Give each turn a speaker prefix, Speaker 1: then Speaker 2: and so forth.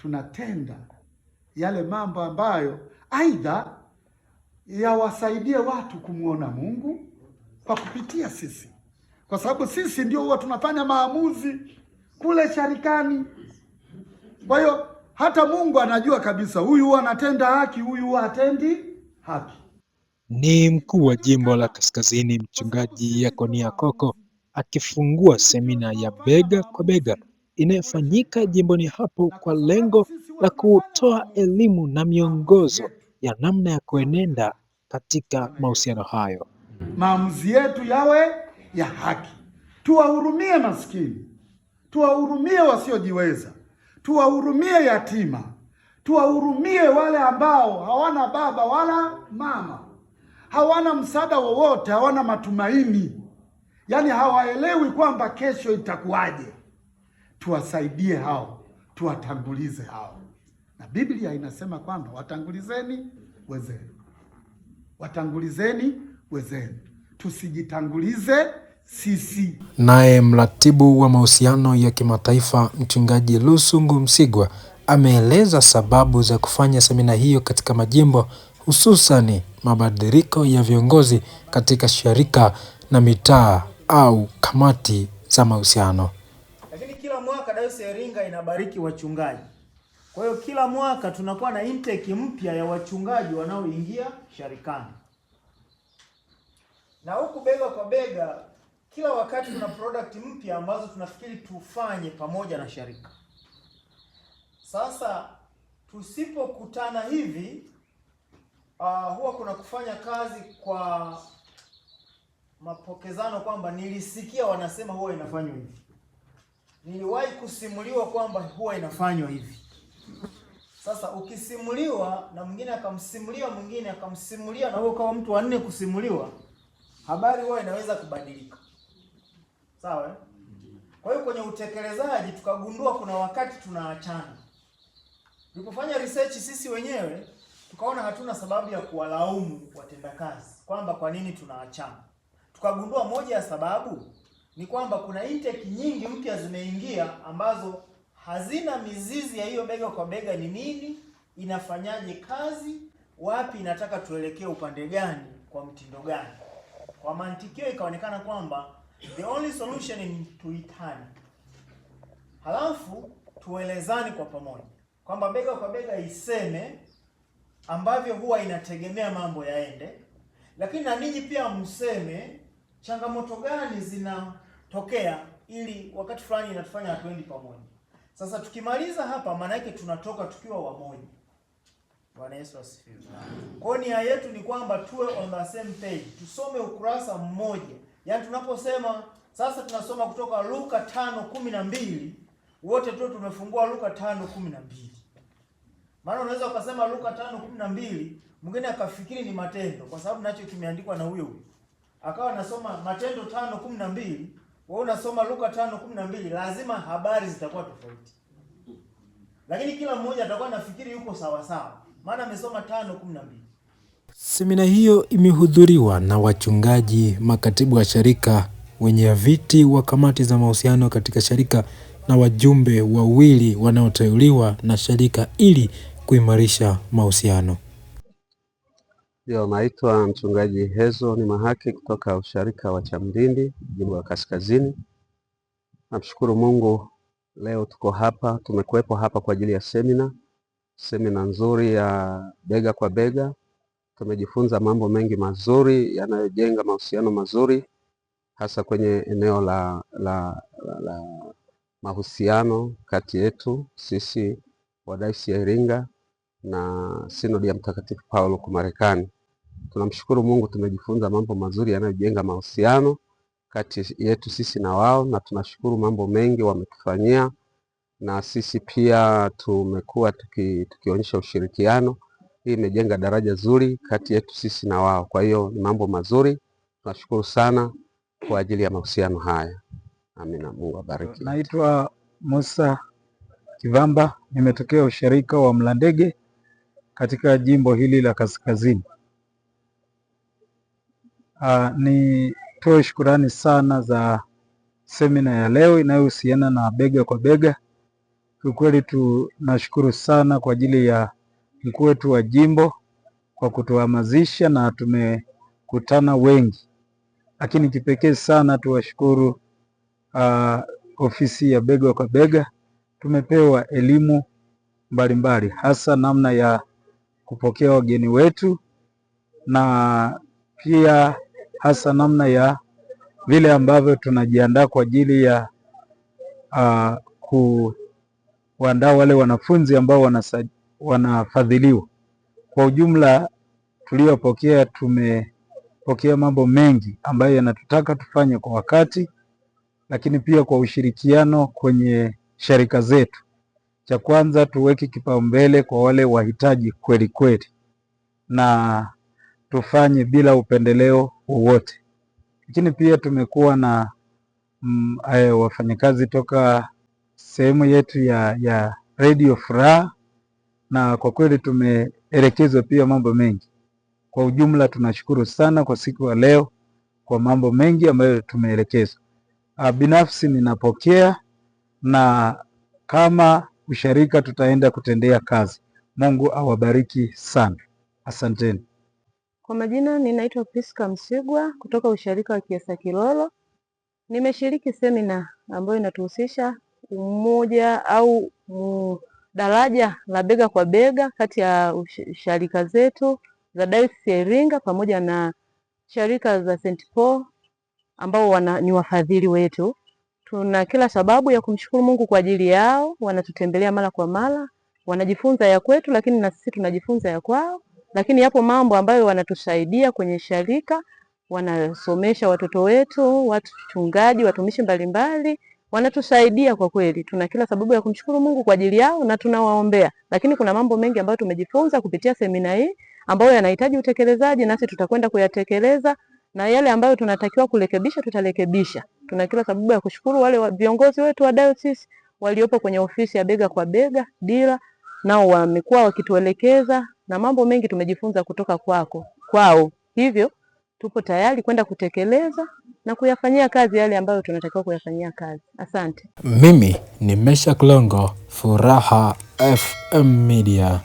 Speaker 1: tunatenda yale mambo ambayo aidha yawasaidie watu kumwona Mungu kwa kupitia sisi, kwa sababu sisi ndio huwa tunafanya maamuzi kule sharikani. Kwa hiyo hata Mungu anajua kabisa huyu huwa anatenda haki, huyu huwa hatendi haki.
Speaker 2: Ni mkuu wa jimbo la Kaskazini Mchungaji Yakonia Koko akifungua semina ya bega kwa bega inayofanyika jimboni hapo kwa lengo la kutoa elimu na miongozo ya namna ya kuenenda katika mahusiano hayo.
Speaker 1: Maamuzi yetu yawe ya haki, tuwahurumie maskini, tuwahurumie wasiojiweza, tuwahurumie yatima, tuwahurumie wale ambao hawana baba wala mama, hawana msaada wowote, hawana matumaini, yaani hawaelewi kwamba kesho itakuwaje. Tuwasaidie hao, tuwatangulize hao, na Biblia inasema kwamba watangulizeni wezenu, watangulizeni wezenu, tusijitangulize sisi.
Speaker 2: Naye mratibu wa mahusiano ya kimataifa Mchungaji Lusungu Msigwa ameeleza sababu za kufanya semina hiyo katika majimbo, hususani mabadiliko ya viongozi katika sharika na mitaa au kamati za mahusiano.
Speaker 3: Lakini kila mwaka Dayosisi ya Iringa inabariki wachungaji. Kwa hiyo kila mwaka tunakuwa na intake mpya ya wachungaji wanaoingia sharikani. Na huku bega kwa bega kila wakati tuna product mpya ambazo tunafikiri tufanye pamoja na sharika. Sasa tusipokutana hivi huwa kuna kufanya kazi kwa mapokezano kwamba nilisikia wanasema huwa inafanywa hivi, niliwahi kusimuliwa kwamba huwa inafanywa hivi. Sasa ukisimuliwa na mwingine akamsimulia mwingine akamsimulia na huo kama mtu wa nne kusimuliwa, habari huwa inaweza kubadilika. Sawa? Kwa hiyo kwenye utekelezaji tukagundua kuna wakati tunaachana. Tulipofanya research sisi wenyewe tukaona hatuna sababu ya kuwalaumu watendakazi kwamba kwa nini tunaachana. Tukagundua moja ya sababu ni kwamba kuna intake nyingi mpya zimeingia ambazo hazina mizizi ya hiyo bega kwa bega ni nini, inafanyaje kazi, wapi inataka tuelekee upande gani, kwa mtindo gani. Kwa mantikio ikaonekana kwamba the only solution ni tuitane. Halafu tuelezane kwa pamoja kwamba bega kwa bega iseme ambavyo huwa inategemea mambo yaende, lakini na ninyi pia mseme changamoto gani zinatokea ili wakati fulani inatufanya hatuendi pamoja. Sasa tukimaliza hapa maana yake tunatoka tukiwa wamoja. Bwana Yesu asifiwe. Kwa nia yetu ni kwamba tuwe on the same page, tusome ukurasa mmoja. Yaani tunaposema sasa tunasoma kutoka Luka 5:12, wote tu tumefungua Luka 5:12. Maana unaweza ukasema Luka 5:12, mwingine akafikiri ni Matendo kwa sababu nacho kimeandikwa na huyo. Akawa anasoma Matendo 5:12, wewe unasoma Luka 5:12, lazima habari zitakuwa tofauti. Lakini kila mmoja atakuwa anafikiri yuko sawa sawa, maana amesoma 5:12.
Speaker 2: Semina hiyo imehudhuriwa na wachungaji, makatibu wa sharika, wenye viti wa kamati za mahusiano katika sharika na wajumbe wawili wanaoteuliwa na sharika ili kuimarisha mahusiano.
Speaker 4: Ndio, naitwa Mchungaji Hezron Mahaki kutoka usharika wa Chamdindi, jimbo la Kaskazini. Namshukuru Mungu leo tuko hapa, tumekuwepo hapa kwa ajili ya semina nzuri ya bega kwa bega. Tumejifunza mambo mengi mazuri yanayojenga mahusiano mazuri, hasa kwenye eneo la mahusiano kati yetu sisi wa Dayosisi ya Iringa na Sinodi ya Mtakatifu Paulo kwa Marekani. Tunamshukuru Mungu, tumejifunza mambo mazuri yanayojenga mahusiano kati yetu sisi na wao, na tunashukuru mambo mengi wametufanyia, na sisi pia tumekuwa tukionyesha ushirikiano. Hii imejenga daraja zuri kati yetu sisi na wao. Kwa hiyo ni mambo mazuri. Tunashukuru sana kwa ajili ya mahusiano haya. Amina, Mungu abariki.
Speaker 5: Naitwa Musa Kivamba, nimetokea usharika wa Mlandege katika jimbo hili la Kaskazini. Nitoe shukurani sana za semina ya leo inayohusiana na bega kwa bega. Kiukweli tunashukuru sana kwa ajili ya mkuu wetu wa jimbo kwa kutuhamasisha na tumekutana wengi, lakini kipekee sana tuwashukuru ofisi ya Bega kwa Bega. Tumepewa elimu mbalimbali, hasa namna ya kupokea wageni wetu na pia hasa namna ya vile ambavyo tunajiandaa kwa ajili ya kuandaa wale wanafunzi ambao wanafadhiliwa. Kwa ujumla tuliyopokea, tumepokea mambo mengi ambayo yanatutaka tufanye kwa wakati, lakini pia kwa ushirikiano kwenye sharika zetu. Cha kwanza tuweke kipaumbele kwa wale wahitaji kweli kweli na tufanye bila upendeleo wowote. Lakini pia tumekuwa na wafanyakazi toka sehemu yetu ya Radio Furaha, na kwa kweli tumeelekezwa pia mambo mengi. Kwa ujumla tunashukuru sana kwa siku ya leo kwa mambo mengi ambayo tumeelekezwa. Binafsi ninapokea, na kama usharika tutaenda kutendea kazi. Mungu awabariki sana. Asanteni.
Speaker 6: Kwa majina ninaitwa Priska Msigwa kutoka usharika wa Kiesa Kilolo. Nimeshiriki semina ambayo inatuhusisha umoja au daraja la bega kwa bega kati ya sharika zetu za Dayosisi ya Iringa pamoja na sharika za St. Paul ambao ni wafadhili wetu. Tuna kila sababu ya kumshukuru Mungu kwa ajili yao, wanatutembelea mara kwa mara, wanajifunza ya kwetu lakini na sisi tunajifunza ya kwao. Lakini yapo mambo ambayo wanatusaidia kwenye sharika, wanasomesha watoto wetu, wachungaji, watumishi mbalimbali, wanatusaidia kwa kweli. Tuna kila sababu ya kumshukuru Mungu kwa ajili yao na tunawaombea. Lakini kuna mambo mengi ambayo tumejifunza kupitia semina hii ambayo yanahitaji utekelezaji, nasi tutakwenda kuyatekeleza, na yale ambayo tunatakiwa kurekebisha tutarekebisha. Tuna kila sababu ya kushukuru wale viongozi wetu wa diocese waliopo kwenye ofisi ya Bega kwa Bega dira, nao wamekuwa wakituelekeza na mambo mengi tumejifunza kutoka kwao. Hivyo tupo tayari kwenda kutekeleza na kuyafanyia kazi yale ambayo tunatakiwa kuyafanyia kazi. Asante.
Speaker 2: Mimi ni Meshack Longo, Furaha FM Media.